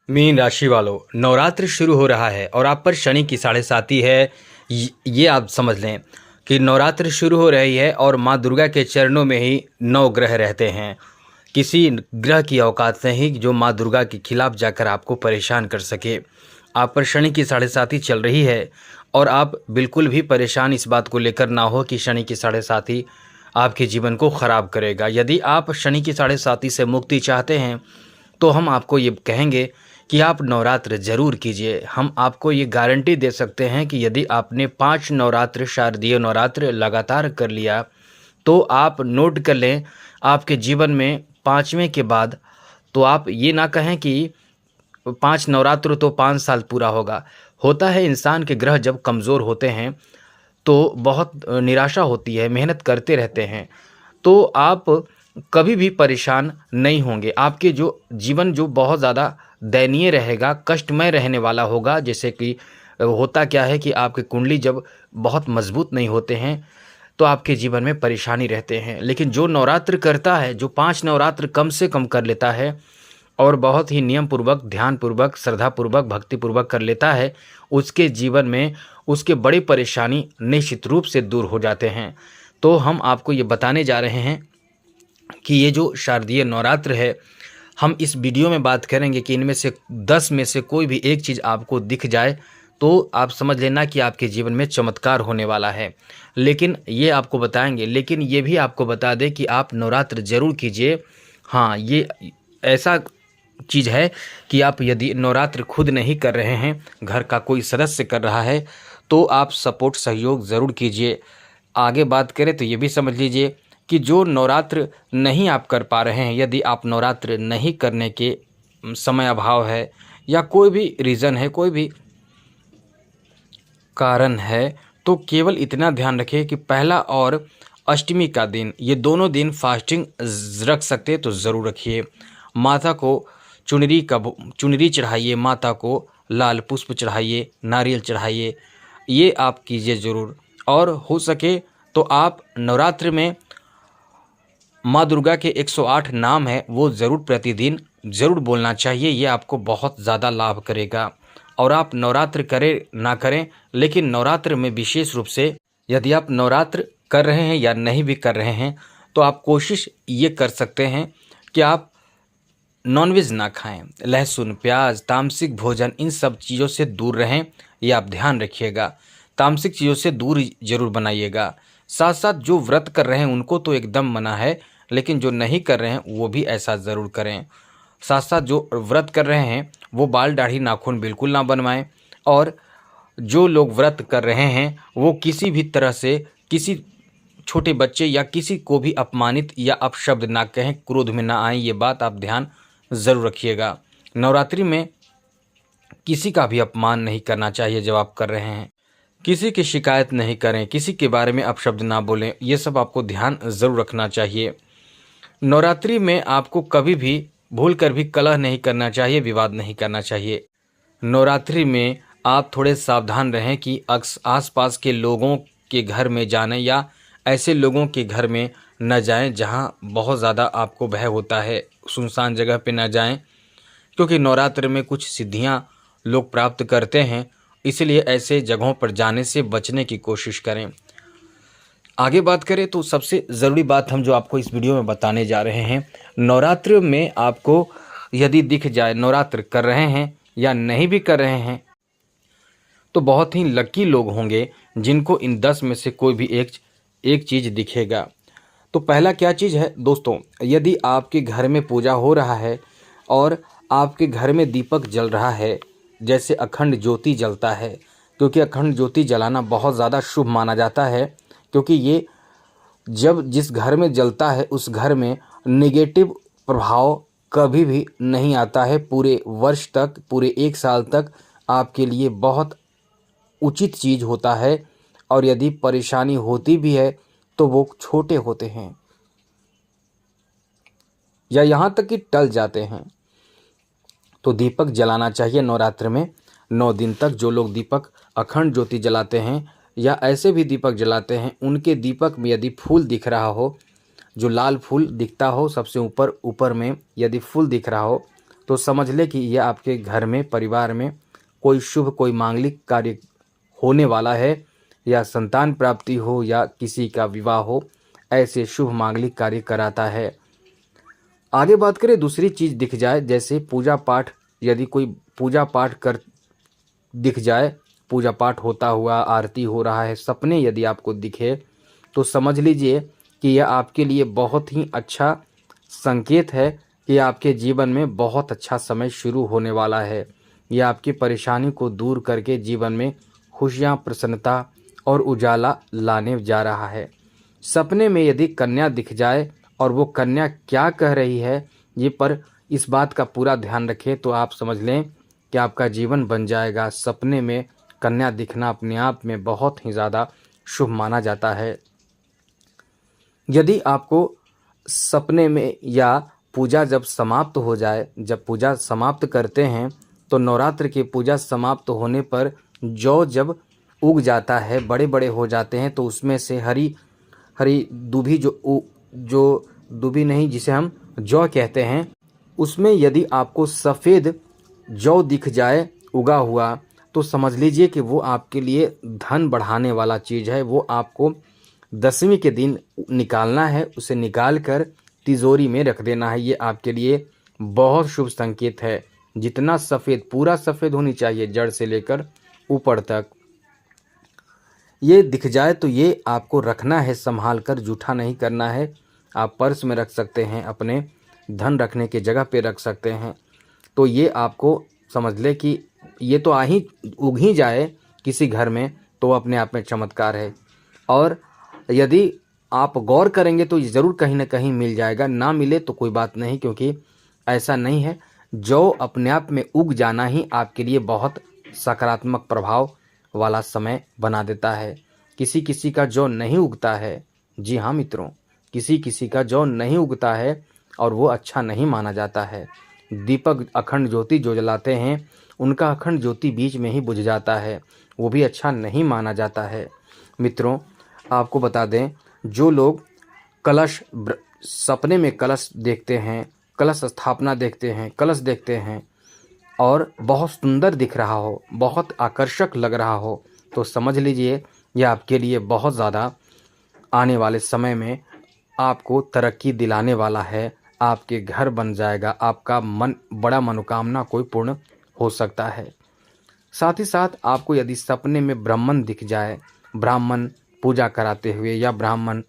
Mean राशि वालों, नवरात्र शुरू हो रहा है और आप पर शनि की साढ़े साती है। ये आप समझ लें कि नवरात्र शुरू हो रही है और माँ दुर्गा के चरणों में ही 9 ग्रह रहते हैं। किसी ग्रह की औकात नहीं जो माँ दुर्गा के खिलाफ जाकर आपको परेशान कर सके। आप पर शनि की साढ़े साती चल रही है और आप बिल्कुल भी परेशान इस बात को लेकर ना हो कि शनि की साढ़े साती आपके जीवन को ख़राब करेगा। यदि आप शनि की साढ़े साती से मुक्ति चाहते हैं तो हम आपको ये कहेंगे कि आप नवरात्र ज़रूर कीजिए। हम आपको ये गारंटी दे सकते हैं कि यदि आपने 5 नवरात्र शारदीय नवरात्र लगातार कर लिया तो आप नोट कर लें, आपके जीवन में 5वें के बाद तो आप ये ना कहें कि 5 नवरात्र तो 5 साल पूरा होगा। होता है इंसान के ग्रह जब कमज़ोर होते हैं तो बहुत निराशा होती है, मेहनत करते रहते हैं, तो आप कभी भी परेशान नहीं होंगे। आपके जो जीवन जो बहुत ज़्यादा दयनीय रहेगा, कष्टमय रहने वाला होगा। जैसे कि होता क्या है कि आपकी कुंडली जब बहुत मजबूत नहीं होते हैं तो आपके जीवन में परेशानी रहते हैं। लेकिन जो नवरात्र करता है, जो 5 नवरात्र कम से कम कर लेता है और बहुत ही नियम पूर्वक, ध्यान पूर्वक, श्रद्धा पूर्वक, भक्ति पूर्वक कर लेता है, उसके जीवन में उसके बड़ी परेशानी निश्चित रूप से दूर हो जाते हैं। तो हम आपको ये बताने जा रहे हैं कि ये जो शारदीय नवरात्र है, हम इस वीडियो में बात करेंगे कि इनमें से 10 में से कोई भी एक चीज़ आपको दिख जाए तो आप समझ लेना कि आपके जीवन में चमत्कार होने वाला है। लेकिन ये आपको बताएंगे, लेकिन ये भी आपको बता दें कि आप नवरात्र ज़रूर कीजिए। हाँ, ये ऐसा चीज़ है कि आप यदि नवरात्र खुद नहीं कर रहे हैं, घर का कोई सदस्य कर रहा है, तो आप सपोर्ट सहयोग ज़रूर कीजिए। आगे बात करें तो ये भी समझ लीजिए कि जो नवरात्र नहीं आप कर पा रहे हैं, यदि आप नवरात्र नहीं करने के समय अभाव है या कोई भी रीज़न है, कोई भी कारण है, तो केवल इतना ध्यान रखिए कि पहला और अष्टमी का दिन, ये दोनों दिन फास्टिंग रख सकते तो ज़रूर रखिए। माता को चुनरी चढ़ाइए, माता को लाल पुष्प चढ़ाइए, नारियल चढ़ाइए, ये आप कीजिए ज़रूर। और हो सके तो आप नवरात्र में माँ दुर्गा के 108 नाम है वो ज़रूर प्रतिदिन ज़रूर बोलना चाहिए। ये आपको बहुत ज़्यादा लाभ करेगा। और आप नवरात्र करें ना करें, लेकिन नवरात्र में विशेष रूप से यदि आप नवरात्र कर रहे हैं या नहीं भी कर रहे हैं तो आप कोशिश ये कर सकते हैं कि आप नॉनवेज ना खाएं, लहसुन, प्याज, तामसिक भोजन, इन सब चीज़ों से दूर रहें। ये आप ध्यान रखिएगा। तामसिक चीज़ों से दूर जरूर बनाइएगा। साथ साथ जो व्रत कर रहे हैं उनको तो एकदम मना है, लेकिन जो नहीं कर रहे हैं वो भी ऐसा ज़रूर करें। साथ साथ जो व्रत कर रहे हैं वो बाल, दाढ़ी, नाखून बिल्कुल ना बनवाएं। और जो लोग व्रत कर रहे हैं वो किसी भी तरह से किसी छोटे बच्चे या किसी को भी अपमानित या अपशब्द ना कहें, क्रोध में ना आए। ये बात आप ध्यान ज़रूर रखिएगा। नवरात्रि में किसी का भी अपमान नहीं करना चाहिए जब आप कर रहे हैं। किसी की शिकायत नहीं करें, किसी के बारे में अपशब्द ना बोलें, ये सब आपको ध्यान ज़रूर रखना चाहिए। नवरात्रि में आपको कभी भी भूल कर भी कलह नहीं करना चाहिए, विवाद नहीं करना चाहिए। नवरात्रि में आप थोड़े सावधान रहें कि आसपास के लोगों के घर में जाने या ऐसे लोगों के घर में न जाएं जहां बहुत ज़्यादा आपको भय होता है। सुनसान जगह पे न जाएं, क्योंकि नवरात्र में कुछ सिद्धियां लोग प्राप्त करते हैं, इसलिए ऐसे जगहों पर जाने से बचने की कोशिश करें। आगे बात करें तो सबसे ज़रूरी बात हम जो आपको इस वीडियो में बताने जा रहे हैं, नवरात्र में आपको यदि दिख जाए नवरात्र कर रहे हैं या नहीं भी कर रहे हैं तो बहुत ही लकी लोग होंगे जिनको इन 10 में से कोई भी एक चीज़ दिखेगा। तो पहला क्या चीज़ है दोस्तों, यदि आपके घर में पूजा हो रहा है और आपके घर में दीपक जल रहा है, जैसे अखंड ज्योति जलता है, क्योंकि अखंड ज्योति जलाना बहुत ज़्यादा शुभ माना जाता है, क्योंकि ये जब जिस घर में जलता है उस घर में नेगेटिव प्रभाव कभी भी नहीं आता है। पूरे वर्ष तक, पूरे 1 साल तक आपके लिए बहुत उचित चीज़ होता है। और यदि परेशानी होती भी है तो वो छोटे होते हैं या यहाँ तक कि टल जाते हैं। तो दीपक जलाना चाहिए नवरात्र में 9 दिन तक। जो लोग दीपक अखंड ज्योति जलाते हैं या ऐसे भी दीपक जलाते हैं, उनके दीपक में यदि फूल दिख रहा हो, जो लाल फूल दिखता हो सबसे ऊपर में यदि फूल दिख रहा हो तो समझ ले कि यह आपके घर में, परिवार में कोई शुभ, कोई मांगलिक कार्य होने वाला है, या संतान प्राप्ति हो या किसी का विवाह हो, ऐसे शुभ मांगलिक कार्य कराता है। आगे बात करें, दूसरी चीज़ दिख जाए, जैसे पूजा पाठ, यदि कोई पूजा पाठ कर दिख जाए, पूजा पाठ होता हुआ, आरती हो रहा है, सपने यदि आपको दिखे, तो समझ लीजिए कि यह आपके लिए बहुत ही अच्छा संकेत है कि आपके जीवन में बहुत अच्छा समय शुरू होने वाला है। यह आपकी परेशानी को दूर करके जीवन में खुशियाँ, प्रसन्नता और उजाला लाने जा रहा है। सपने में यदि कन्या दिख जाए और वो कन्या क्या कह रही है, ये पर इस बात का पूरा ध्यान रखें, तो आप समझ लें कि आपका जीवन बन जाएगा। सपने में कन्या दिखना अपने आप में बहुत ही ज़्यादा शुभ माना जाता है। यदि आपको सपने में या पूजा जब समाप्त हो जाए, जब पूजा समाप्त करते हैं, तो नवरात्र की पूजा समाप्त होने पर जौ जब उग जाता है, बड़े बड़े हो जाते हैं, तो उसमें से हरी हरी दूबी जो दूबी नहीं, जिसे हम जौ कहते हैं, उसमें यदि आपको सफ़ेद जौ दिख जाए उगा हुआ, तो समझ लीजिए कि वो आपके लिए धन बढ़ाने वाला चीज़ है। वो आपको दसवीं के दिन निकालना है, उसे निकाल कर तिजोरी में रख देना है। ये आपके लिए बहुत शुभ संकेत है। जितना सफ़ेद, पूरा सफ़ेद होनी चाहिए, जड़ से लेकर ऊपर तक, ये दिख जाए तो ये आपको रखना है संभाल कर, जूठा नहीं करना है। आप पर्स में रख सकते हैं, अपने धन रखने की जगह पे रख सकते हैं। तो ये आपको समझ ले कि ये तो उग ही जाए किसी घर में, तो अपने आप में चमत्कार है। और यदि आप गौर करेंगे तो ये ज़रूर कहीं ना कहीं मिल जाएगा, ना मिले तो कोई बात नहीं, क्योंकि ऐसा नहीं है। जो अपने आप में उग जाना ही आपके लिए बहुत सकारात्मक प्रभाव वाला समय बना देता है। किसी किसी का जौ नहीं उगता है, जी हाँ मित्रों, किसी किसी का जौ नहीं उगता है और वो अच्छा नहीं माना जाता है। दीपक अखंड ज्योति जो जलाते हैं, उनका अखंड ज्योति बीच में ही बुझ जाता है, वो भी अच्छा नहीं माना जाता है। मित्रों, आपको बता दें, जो लोग सपने में कलश देखते हैं, कलश स्थापना देखते हैं, कलश देखते हैं और बहुत सुंदर दिख रहा हो, बहुत आकर्षक लग रहा हो, तो समझ लीजिए यह आपके लिए बहुत ज़्यादा आने वाले समय में आपको तरक्की दिलाने वाला है। आपके घर बन जाएगा, आपका बड़ा मनोकामना कोई पूर्ण हो सकता है। साथ ही साथ आपको यदि सपने में ब्राह्मण दिख जाए, ब्राह्मण पूजा कराते हुए या ब्राह्मण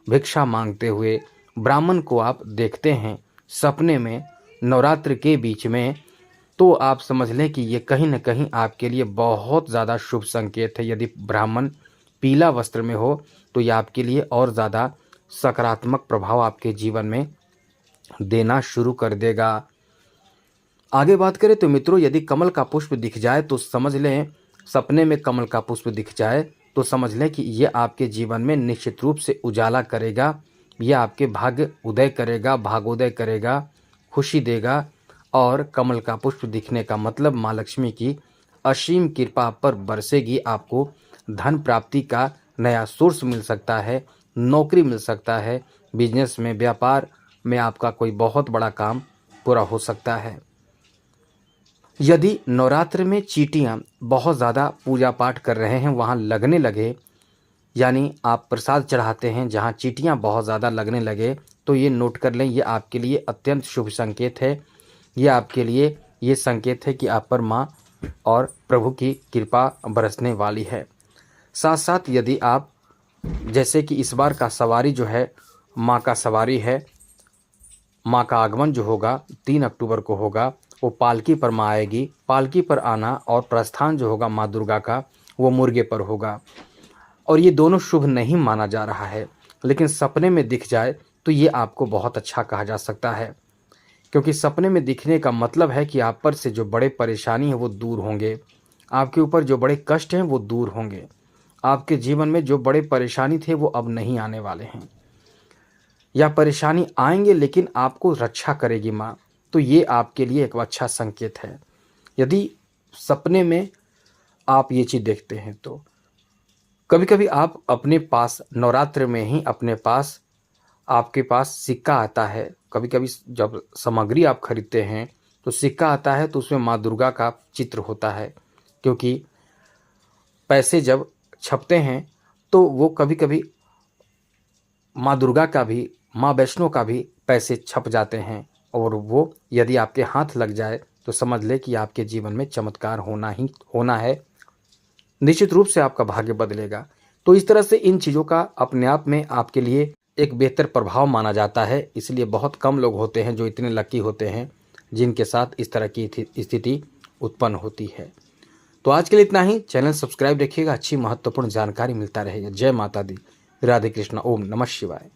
भिक्षा मांगते हुए, ब्राह्मण को आप देखते हैं सपने में नवरात्र के बीच में, तो आप समझ लें कि ये कहीं न कहीं आपके लिए बहुत ज़्यादा शुभ संकेत है। यदि ब्राह्मण पीला वस्त्र में हो, तो ये आपके लिए और ज़्यादा सकारात्मक प्रभाव आपके जीवन में देना शुरू कर देगा। आगे बात करें तो मित्रों, यदि कमल का पुष्प दिख जाए तो समझ लें, सपने में कमल का पुष्प दिख जाए तो समझ लें कि ये आपके जीवन में निश्चित रूप से उजाला करेगा। ये आपके भाग्य उदय करेगा, भाग्योदय करेगा, खुशी देगा। और कमल का पुष्प दिखने का मतलब माँ लक्ष्मी की असीम कृपा पर बरसेगी। आपको धन प्राप्ति का नया सोर्स मिल सकता है, नौकरी मिल सकता है, बिजनेस में, व्यापार में आपका कोई बहुत बड़ा काम पूरा हो सकता है। यदि नवरात्र में चींटियाँ बहुत ज़्यादा पूजा पाठ कर रहे हैं, वहाँ लगने लगे, यानी आप प्रसाद चढ़ाते हैं जहाँ चींटियाँ बहुत ज़्यादा लगने लगे, तो ये नोट कर लें, ये आपके लिए अत्यंत शुभ संकेत है। ये आपके लिए ये संकेत है कि आप पर माँ और प्रभु की कृपा बरसने वाली है। साथ साथ यदि आप, जैसे कि इस बार का सवारी जो है, माँ का सवारी है, माँ का आगमन जो होगा 3 अक्टूबर को होगा, वो पालकी पर माँ आएगी। पालकी पर आना और प्रस्थान जो होगा माँ दुर्गा का, वो मुर्गे पर होगा। और ये दोनों शुभ नहीं माना जा रहा है, लेकिन सपने में दिख जाए तो ये आपको बहुत अच्छा कहा जा सकता है, क्योंकि सपने में दिखने का मतलब है कि आप पर से जो बड़े परेशानी है वो दूर होंगे, आपके ऊपर जो बड़े कष्ट हैं वो दूर होंगे, आपके जीवन में जो बड़े परेशानी थे वो अब नहीं आने वाले हैं, या परेशानी आएंगे लेकिन आपको रक्षा करेगी माँ। तो ये आपके लिए एक अच्छा संकेत है। यदि सपने में आप ये चीज़ देखते हैं, तो कभी कभी आप अपने पास नवरात्र में ही अपने पास, आपके पास सिक्का आता है। कभी कभी जब सामग्री आप खरीदते हैं तो सिक्का आता है तो उसमें माँ दुर्गा का चित्र होता है, क्योंकि पैसे जब छपते हैं तो वो कभी कभी माँ दुर्गा का भी, माँ वैष्णो का भी पैसे छप जाते हैं, और वो यदि आपके हाथ लग जाए तो समझ ले कि आपके जीवन में चमत्कार होना ही होना है, निश्चित रूप से आपका भाग्य बदलेगा। तो इस तरह से इन चीज़ों का अपने आप में आपके लिए एक बेहतर प्रभाव माना जाता है, इसलिए बहुत कम लोग होते हैं जो इतने लकी होते हैं जिनके साथ इस तरह की स्थिति उत्पन्न होती है। तो आज के लिए इतना ही। चैनल सब्सक्राइब रखिएगा, अच्छी महत्वपूर्ण जानकारी मिलता रहेगा। जय माता दी, राधे कृष्णा, ओम नमः शिवाय।